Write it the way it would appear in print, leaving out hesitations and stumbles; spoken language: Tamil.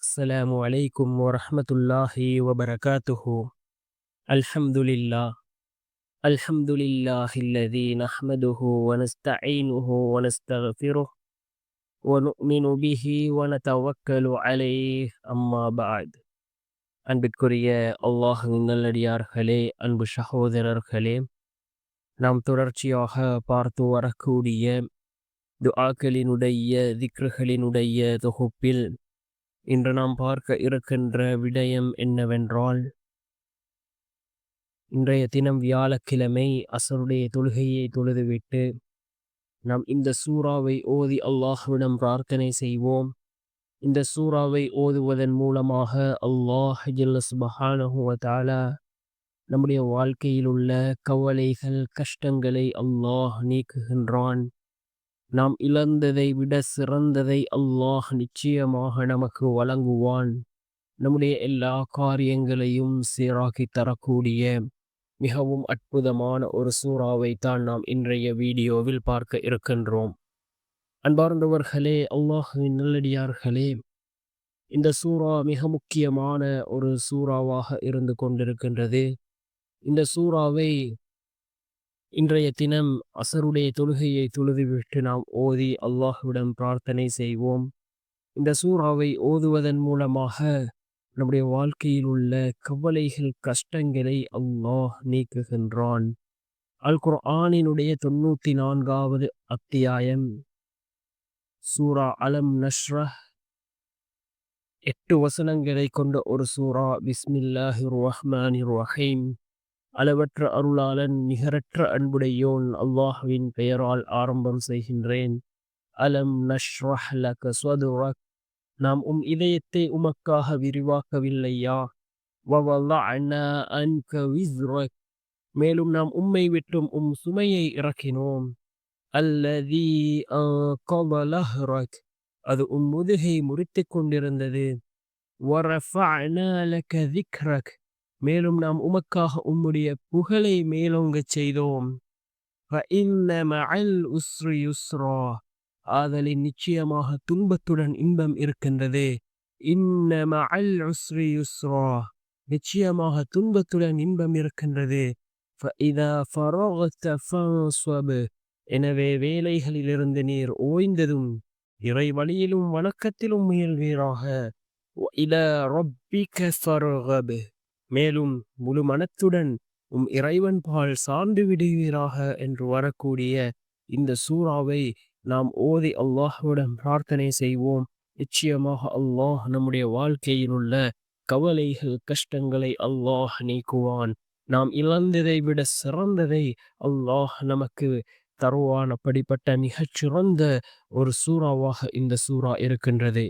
السلام عليكم ورحمة الله وبركاته. الحمد لله. الحمد لله الذي نحمده ونستعينه ونستغفره ونؤمن به ونتوكل عليه أما بعد. அன்பிற்குரிய அல்லாஹ்வின் நல்லடியார்களே, அன்பு சகோதரர்களே, நாம் தொடர்ச்சியாக பார்த்து வரக்கூடிய துஆக்களினுடைய திக்ருகளினுடைய தொகுப்பில் இன்று நாம் பார்க்க இருக்கின்ற விடயம் என்னவென்றால், இன்றைய தினம் வியாழக்கிழமை அசருடைய தொழுகையை தொழுதுவிட்டு நாம் இந்த சூறாவை ஓதி அல்லாஹ்விடம் பிரார்த்தனை செய்வோம். இந்த சூறாவை ஓதுவதன் மூலமாக அல்லாஹ் ஜல்ல சுப்ஹானஹு வ தஆலா நம்முடைய வாழ்க்கையில் உள்ள கவலைகள் கஷ்டங்களை அல்லாஹ் நீக்குகின்றான். நாம் இழந்ததை விட சிறந்ததை அல்லாஹ் நிச்சயமாக நமக்கு வழங்குவான். நம்முடைய எல்லா காரியங்களையும் சீராக்கி தரக்கூடிய மிகவும் அற்புதமான ஒரு சூறாவை தான் நாம் இன்றைய வீடியோவில் பார்க்க இருக்கின்றோம். அன்பார்ந்தவர்களே, அல்லாஹ்வின் நல்லடியார்களே, இந்த சூறா மிக முக்கியமான ஒரு சூறாவாக இருந்து கொண்டிருக்கின்றது. இந்த சூறாவை இன்றைய தினம் அசருடைய தொழுகையை தொழுதுவிட்டு நாம் ஓதி அல்லாஹ்விடம் பிரார்த்தனை செய்வோம். இந்த சூறாவை ஓதுவதன் மூலமாக நம்முடைய வாழ்க்கையில் உள்ள கவலைகள் கஷ்டங்களை அல்லாஹ் நீக்குகின்றான். அல் குர்ஆனினுடைய 94வது அத்தியாயம் சூரா அலம் நஷ்ரஹ் 8 வசனங்களை கொண்ட ஒரு சூரா. பிஸ்மில்லாஹிர் ரஹ்மானிர் ரஹீம். அளவற்ற அருளாளன் நிகரற்ற அன்புடையோன் அல்லாஹ்வின் பெயரால் ஆரம்பம் செய்கின்றேன். அலம் நஷ்ரஹ் லக ஸத்ரக். நாம் இதயத்தை உமக்காக விரிவாக்கவில்லையா? வவதஅனா அன்க விஸ்ரக். மேலும் நாம் உம்மை விட்டும் சுமையை இறக்கினோம். அல்லதி அன்கத லஹ்ரக். அது முதுகை முறித்துக் கொண்டிருந்தது. வரஃபஅனா லக திக்ரக். மேலும் நாம் உமக்காக உம்முடைய புகழை மேலோங்கச் செய்தோம். ஃபஇன்ன மஅல் உஸ்ரி யுஸ்ரா. ஆதலின் நிச்சயமாக துன்பத்துடன் இன்பம் இருக்கின்றது. இன்ன மஅல் உஸ்ரி யுஸ்ரா. நிச்சயமாக துன்பத்துடன் இன்பம் இருக்கின்றது. ஃபஇதா ஃபரக்த ஃபன்ஸப். எனவே வேலைகளிலிருந்து நீர் ஓய்ந்ததும் இறை வழியிலும் வணக்கத்திலும் முயல்வீராக. வஇலா ரப்பிக ஃபர்கப். மேலும் முழு மனத்துடன் இறைவன் பால் சார்ந்து விடுவீராக என்று வரக்கூடிய இந்த சூறாவை நாம் ஓதி அல்லாஹ்விடம் பிரார்த்தனை செய்வோம். நிச்சயமாக அல்லாஹ் நம்முடைய வாழ்க்கையில் உள்ள கவலைகள் கஷ்டங்களை அல்லாஹ் நீக்குவான். நாம் இழந்ததை விட சிறந்ததை அல்லாஹ் நமக்கு தருவான். அப்படிப்பட்ட மிகச்சிறந்த ஒரு சூறாவாக இந்த சூறா இருக்கின்றது.